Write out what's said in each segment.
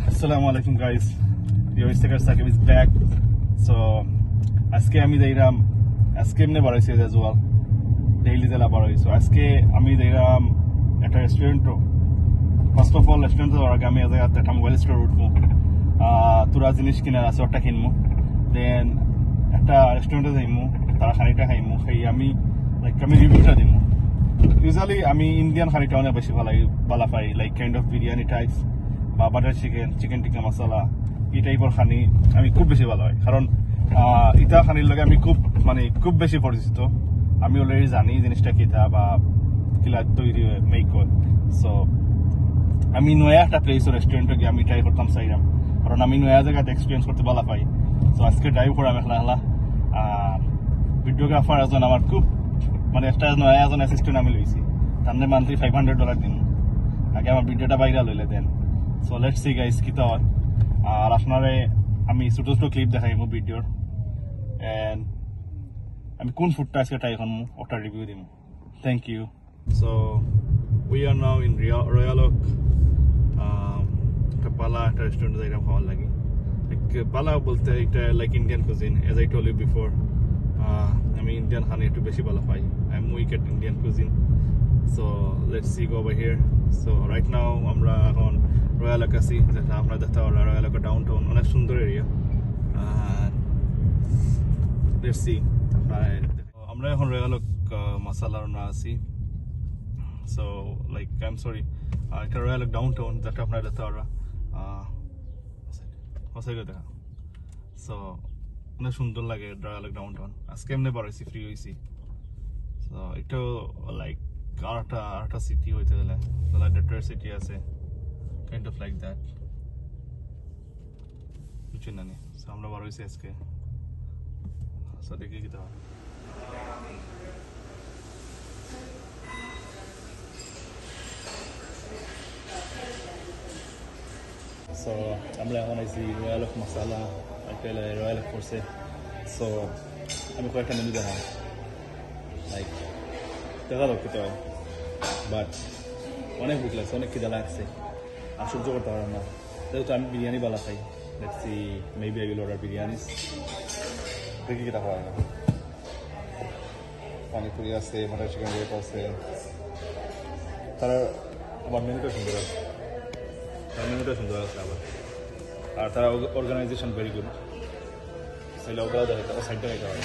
Assalamualaikum guys, your sticker Sakib is back. So aske ami deiram aske emne baraise as well daily dela barai. So aske ami deiram at a restaurant. First of all restaurant to agami aja at a mobile store utmu tura jinish kinar ase otta kinmu, then at a restaurant jaimu tara khanita khaimu khai ami like ami review ta dimu. Usually ami Indian khanita one beshi bala pai like kind of biryani types বা butter chicken টিক্কা মশলা এই টাইপের খানি আমি খুব বেশি ভালো হয়, কারণ ইটা খানির লগে আমি খুব বেশি পরিচিত। আমি অলরেডি জানি জিনিসটা কিতা বা কিলা তৈরি মেক হয়। সো আমি নয়া একটা প্লেসের রেস্টুরেন্টে গিয়ে আমি ট্রাই করতাম চাইলাম, কারণ আমি নয়া জায়গাতে এক্সপিরিয়েন্স করতে ভালো পাই। সো আজকে ড্রাইভ করা মেখলা হলা ভিডিওগ্রাফার এজন আমার খুব একটা নয়া এজন অ্যাসিস্ট্যান্ট আমি লইছি, তার মান্থলি $500 দিন। আগে আমার ভিডিওটা ভাইরাল হইলে দেন। So let's see guys kita hoy ar apnare ami choto choto clip dekhaibo video and ami kon food ta aske try kormu ota review dimu. Thank you. So we are now in Royal Oak pala restaurant jairam khawar lagi, like pala bolte eta like Indian cuisine, as I told you before. Ami Indian khana ekটু beshi bhalo pai, I'm weak at Indian cuisine. So let's see, go over here. So right now আমরা এখন royal okay আছি, যেটা আপনারা দেখতে পারলেন royal okay downtown অনেক সুন্দর area. Let's see আমরা এখন রয়্যাল ওক মশালার না আছি। So like I am sorry এটা রয়্যাল ওক ডাউনটাউন যেটা আপনারা দেখতে পারলেন হসাইগো দেখা। সো অনেক সুন্দর লাগে রয়্যাল ওক ডাউনটাউন। আজকে এমনি বাড়াইছি, ফ্রি হইছি। সো এটা লাইক আরেকটা সিটি হইতে গেলে ডেট্রয়েট সিটি আছে, kind of like that বুঝছেন না? সো আমরা বার হইছি আজকে। সো দেখি কি হয়। সো আমরা এখন আইছি রয়্যাল ওক মশলা আইপেলে রয়্যাল ওক করছে। সো আমি কয়েকটা মেনু দেখাম, লাইক দেখা দাও খেতে হয়, বাট অনেক ভুক লাগছে, অনেক খিদা লাগছে, আর সহ্য করতে পারলাম না। যেহেতু আমি বিরিয়ানি বালা খাই, let's see maybe I will order biryanis. দেখি কিটা হয়। পানিপুরি আছে, বাটার চিকেন রেপ আছে, তারা আবার মেনুটা সুন্দর আছে, আবার আর তারা অর্গানাইজেশন ভেরি গুড। সেটা ওটাও দেখা সাইডটা দেখা হয়।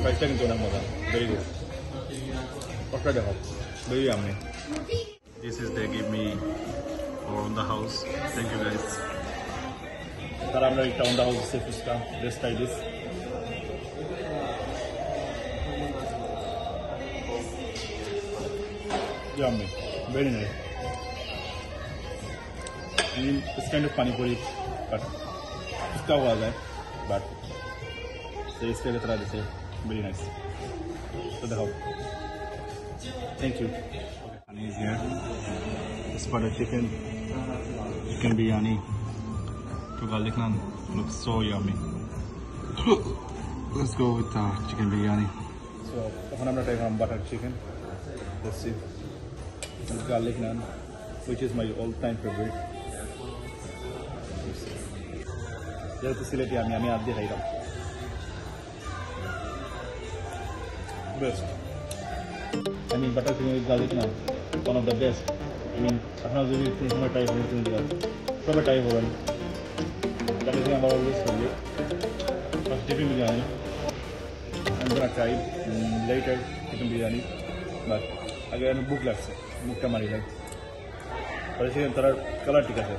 প্রাইসটা কিন্তু অনেক মজা, ভেরি গুড। কতটা দেখো, very yummy. This is they give me on the house. Thank you guys. তারা আমরা একটা অন দ্য হাউস দিচ্ছে fuchka. Let's try this. Yummy, very nice. I mean, it's kind of pani puri, but fuchka हुआ है, but taste के तरह जैसे very nice. So the help. Thank you. Honey is here. This butter chicken biryani to garlic naan looks so yummy. Let's go with chicken biryani. So এখন আমরা try করলাম butter chicken. Let's see. With garlic naan, which is my all-time favorite. যেহেতু সিলেটি আমি আদ দিয়ে খাইলাম। Best. I mean, butter chicken with garlic naan, one of the best. I mean, আপনারা যদি সময় ট্রাই করেন সবাই ট্রাই করেন। That is আমার always favorite. First chicken biryani. I'm gonna try later chicken biryani, but again ভুক লাগছে, মুখটা মারি নাই। পরে চিকেন তার কালার ঠিক আছে।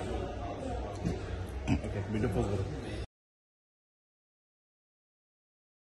ওকে, ভিডিও পোস্ট করো।